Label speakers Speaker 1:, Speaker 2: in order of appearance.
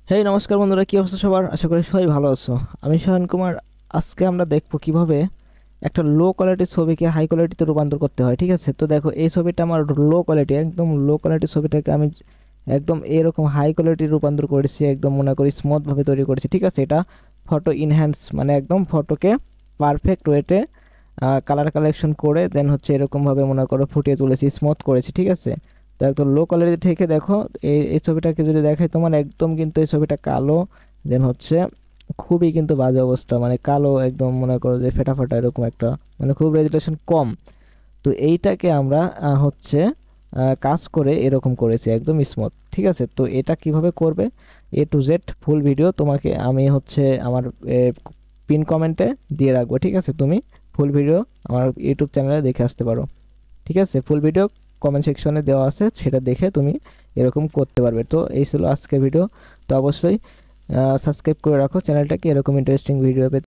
Speaker 1: হেই নমস্কার বন্ধুরা, কি অবস্থা সবার? আশা করি সবাই ভালো আছো। আমি শাহান কুমার। আজকে আমরা দেখবো কিভাবে একটা লো কোয়ালিটির ছবিকে হাই কোয়ালিটিতে রূপান্তর করতে হয়। ঠিক আছে, তো দেখো এই ছবিটা আমার লো কোয়ালিটি, একদম লো কোয়ালিটির ছবিটাকে আমি একদম এরকম হাই কোয়ালিটি রূপান্তর করেছি, একদম মনে করি স্মুথ ভাবে তৈরি করেছি। ঠিক আছে, এটা ফটো ইনহ্যান্স মানে একদম ফটোকে পারফেক্ট ওয়েতে কালার কালেকশন করে দেন হচ্ছে এরকম ভাবে মনে করো ফুটিয়ে তুলেছি, স্মুথ করেছি। ঠিক আছে, তো একদম লো কোয়ালিটি থেকে দেখো এই এই ছবিটাকে যদি দেখাই তোমার, একদম কিন্তু এই ছবিটা কালো, দেন হচ্ছে খুবই কিন্তু বাজে অবস্থা, মানে কালো একদম মনে করো যে ফেটা ফাটা এরকম একটা, মানে খুব রেজুলেশন কম। তো এইটাকে আমরা হচ্ছে কাজ করে এরকম করেছি একদম স্মুথ। ঠিক আছে, তো এটা কিভাবে করবে এ টু জেড ফুল ভিডিও তোমাকে আমি হচ্ছে আমার পিন কমেন্টে দিয়ে রাখবো। ঠিক আছে, তুমি ফুল ভিডিও আমার ইউটিউব চ্যানেলে দেখে আসতে পারো। ঠিক আছে, ফুল ভিডিও কমেন্ট সেকশনে দেওয়া আছে, সেটা দেখে তুমি এরকম করতে পারবে। তো এই ছিল আজকের ভিডিও। তো অবশ্যই সাবস্ক্রাইব করে রাখো চ্যানেলটাকে এরকম ইন্টারেস্টিং ভিডিও পেতে।